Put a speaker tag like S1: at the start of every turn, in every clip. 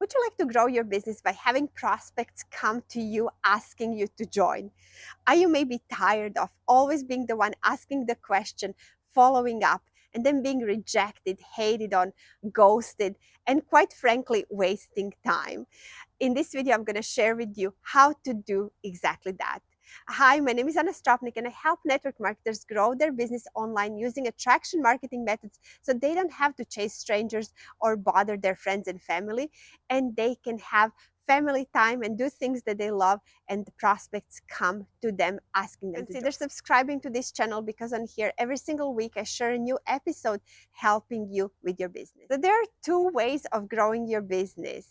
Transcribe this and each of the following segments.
S1: Would you like to grow your business by having prospects come to you asking you to join? Are you maybe tired of always being the one asking the question, following up, and then being rejected, hated on, ghosted, and quite frankly, wasting time? In this video, I'm going to share with you how to do exactly that. Hi, my name is Anna Stropnik, and I help network marketers grow their business online using attraction marketing methods so they don't have to chase strangers or bother their friends and family, and they can have family time and do things that they love, and the prospects come to them asking them to join. Consider subscribing to this channel, because on here every single week I share a new episode helping you with your business. So there are two ways of growing your business.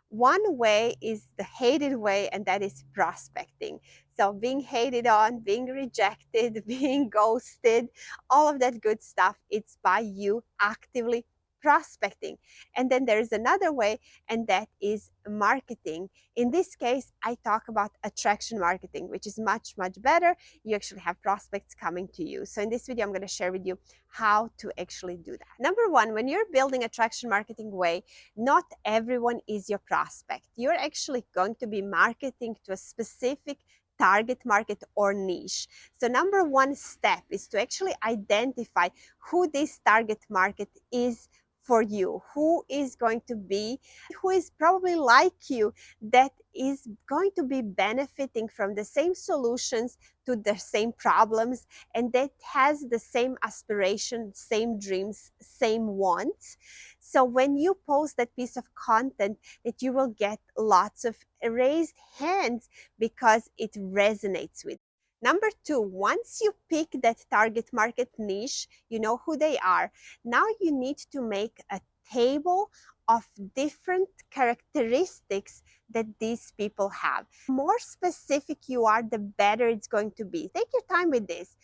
S1: One way is the hated way, and that is prospecting. So being hated on, being rejected, being ghosted, all of that good stuff, it's by you actively prospecting. And then there's another way, and that is marketing. In this case, I talk about attraction marketing, which is much, much better. You actually have prospects coming to you. So in this video, I'm going to share with you how to actually do that. Number one, when you're building attraction marketing way, not everyone is your prospect. You're actually going to be marketing to a specific target market or niche. So number one step is to actually identify who this target market is for you, who is going to be, who is probably like you, that is going to be benefiting from the same solutions to the same problems, and that has the same aspirations, same dreams, same wants. So when you post that piece of content, that you will get lots of raised hands because it resonates with. Number two, once you pick that target market niche, you know who they are. Now you need to make a table of different characteristics that these people have. The more specific you are, the better it's going to be. Take your time with this.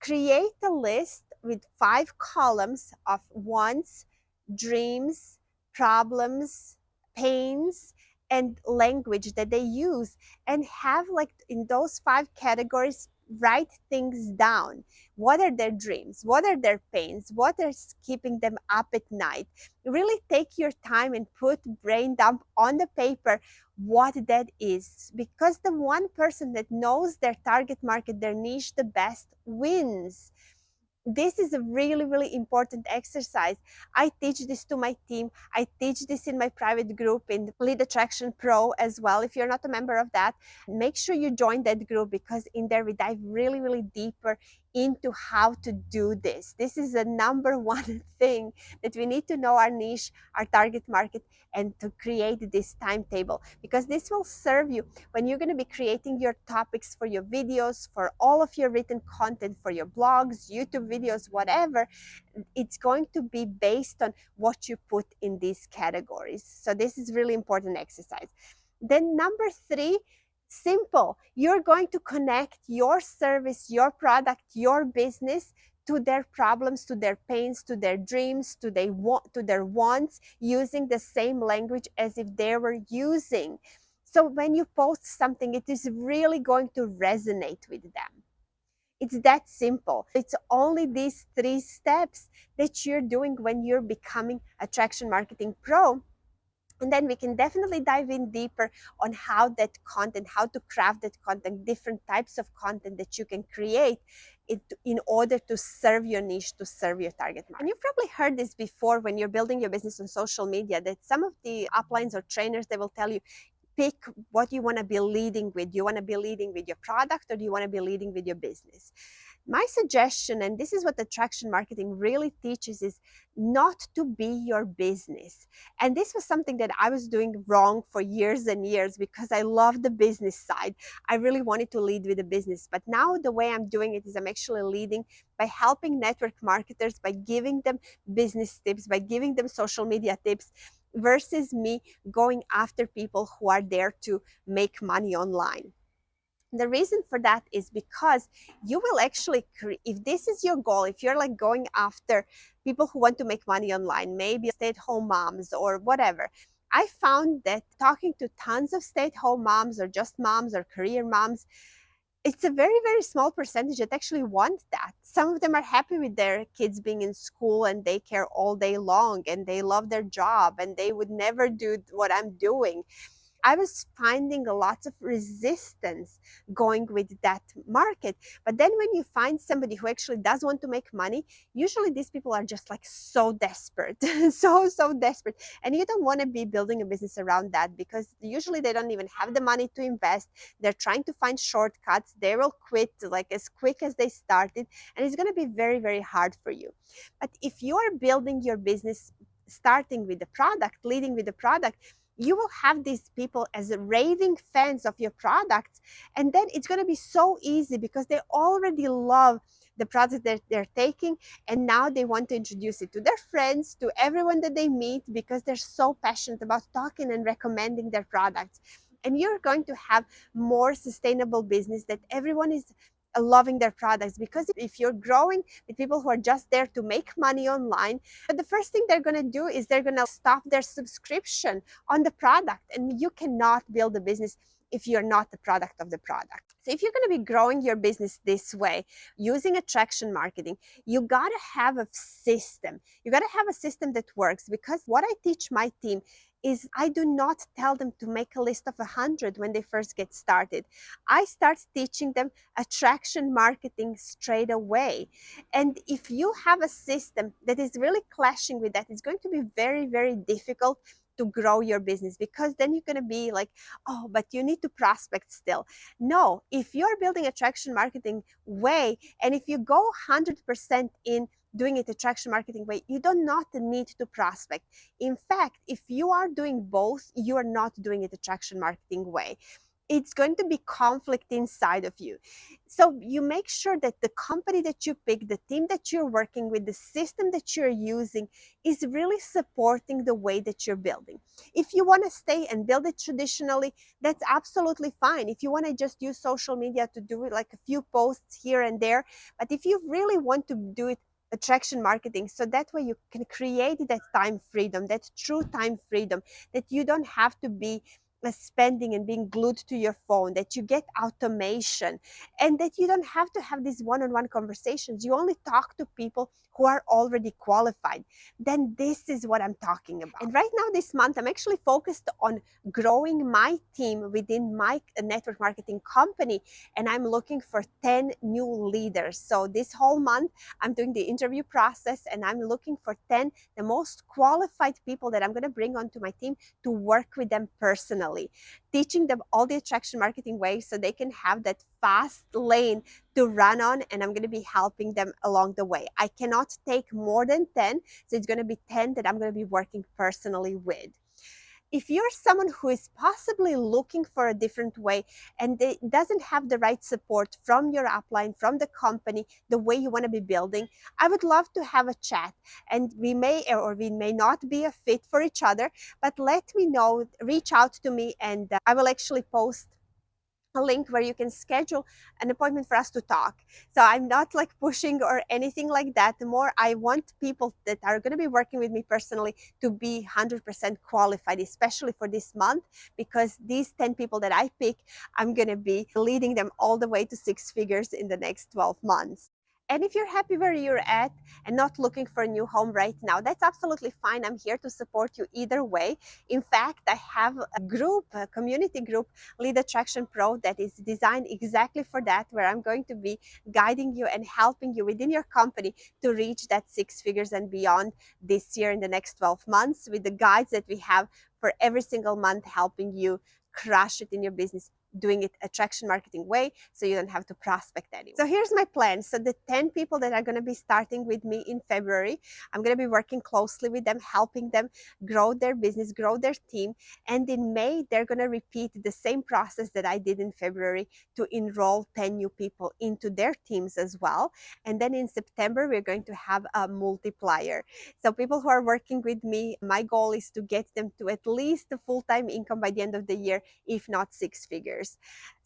S1: Create a list with 5 columns of wants, dreams, problems, pains, and language that they use, and have, like, in those 5 categories, write things down. What are their dreams? What are their pains? What is keeping them up at night? Really take your time and put brain dump on the paper what that is, because the one person that knows their target market, their niche the best, wins. This is a really, really important exercise. I teach this to my team. I teach this in my private group in Lead Attraction Pro as well. If you're not a member of that, make sure you join that group, because in there we dive really, really deeper into how to do this. This is the number one thing, that we need to know our niche, our target market, and to create this timetable, because this will serve you when you're going to be creating your topics for your videos, for all of your written content, for your blogs, YouTube videos, whatever. It's going to be based on what you put in these categories. So this is really important exercise. Then number 3, simple. You're going to connect your service, your product, your business to their problems, to their pains, to their dreams, to their wants, using the same language as if they were using. So when you post something, it is really going to resonate with them. It's that simple. It's only these 3 steps that you're doing when you're becoming Attraction Marketing Pro. And then we can definitely dive in deeper on how that content, how to craft that content, different types of content that you can create in order to serve your niche, to serve your target market. And you've probably heard this before when you're building your business on social media, that some of the uplines or trainers, they will tell you, pick what you want to be leading with. Do you want to be leading with your product, or do you want to be leading with your business? My suggestion, and this is what attraction marketing really teaches, is not to be your business. And this was something that I was doing wrong for years and years, because I love the business side. I really wanted to lead with the business. But now the way I'm doing it is I'm actually leading by helping network marketers, by giving them business tips, by giving them social media tips, versus me going after people who are there to make money online. The reason for that is because you will actually, if this is your goal, if you're like going after people who want to make money online, maybe stay-at-home moms or whatever, I found that talking to tons of stay-at-home moms, or just moms, or career moms, It's a very, very small percentage that actually want that. Some of them are happy with their kids being in school and daycare all day long, and they love their job, and they would never do what I'm doing. I was finding a lot of resistance going with that market. But then when you find somebody who actually does want to make money, usually these people are just like so desperate, so desperate. And you don't want to be building a business around that, because usually they don't even have the money to invest. They're trying to find shortcuts. They will quit like as quick as they started. And it's going to be very, very hard for you. But if you are building your business, starting with the product, leading with the product, you will have these people as raving fans of your products. And then it's going to be so easy, because they already love the product that they're taking, and now they want to introduce it to their friends, to everyone that they meet, because they're so passionate about talking and recommending their products. And you're going to have more sustainable business, that everyone is loving their products. Because if you're growing with people who are just there to make money online, but the first thing they're going to do is they're going to stop their subscription on the product. And you cannot build a business if you're not the product of the product. So if you're going to be growing your business this way, using attraction marketing, you got to have a system. You got to have a system that works, because what I teach my team is I do not tell them to make a list of 100 when they first get started. I start teaching them attraction marketing straight away. And if you have a system that is really clashing with that, it's going to be very, very difficult to grow your business, because then you're going to be like, oh, but you need to prospect still. No, if you're building attraction marketing way, and if you go 100% in doing it attraction marketing way, you do not need to prospect. In fact, if you are doing both, you are not doing it attraction marketing way. It's going to be conflict inside of you. So you make sure that the company that you pick, the team that you're working with, the system that you're using is really supporting the way that you're building. If you want to stay and build it traditionally, that's absolutely fine. If you want to just use social media to do it, like a few posts here and there, but if you really want to do it attraction marketing, so that way you can create that time freedom, that true time freedom, that you don't have to be spending and being glued to your phone, that you get automation, and that you don't have to have these one-on-one conversations. You only talk to people who are already qualified. Then this is what I'm talking about. And right now, this month, I'm actually focused on growing my team within my network marketing company, and I'm looking for 10 new leaders. So this whole month, I'm doing the interview process, and I'm looking for 10 the most qualified people that I'm going to bring onto my team to work with them personally, teaching them all the attraction marketing ways, so they can have that fast lane to run on, and I'm going to be helping them along the way. I cannot take more than 10, so it's going to be 10 that I'm going to be working personally with. If you're someone who is possibly looking for a different way, and it doesn't have the right support from your upline, from the company, the way you want to be building, I would love to have a chat. And we may or we may not be a fit for each other, but let me know, reach out to me, and I will actually post a link where you can schedule an appointment for us to talk. So I'm not like pushing or anything like that. The more I want people that are going to be working with me personally to be 100% qualified, especially for this month, because these 10 people that I pick, I'm going to be leading them all the way to 6 figures in the next 12 months. And if you're happy where you're at and not looking for a new home right now, that's absolutely fine. I'm here to support you either way. In fact, I have a group, a community group, Lead Attraction Pro, that is designed exactly for that, where I'm going to be guiding you and helping you within your company to reach that 6 figures and beyond this year in the next 12 months, with the guides that we have for every single month, helping you crush it in your business, doing it attraction marketing way, so you don't have to prospect anymore. So here's my plan. So the 10 people that are going to be starting with me in February, I'm going to be working closely with them, helping them grow their business, grow their team. And in May, they're going to repeat the same process that I did in February to enroll 10 new people into their teams as well. And then in September, we're going to have a multiplier. So people who are working with me, my goal is to get them to at least a full-time income by the end of the year, if not 6 figures.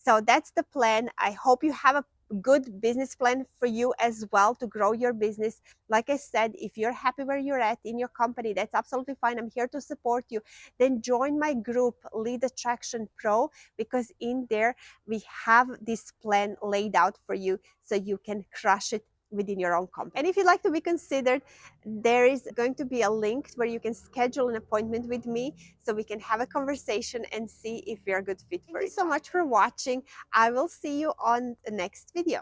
S1: So that's the plan. I hope you have a good business plan for you as well to grow your business. Like I said, if you're happy where you're at in your company, that's absolutely fine. I'm here to support you. Then join my group, Lead Attraction Pro, because in there we have this plan laid out for you so you can crush it within your own company. And if you'd like to be considered, there is going to be a link where you can schedule an appointment with me so we can have a conversation and see if you're a good fit for it. Thank you so much for watching. I will see you on the next video.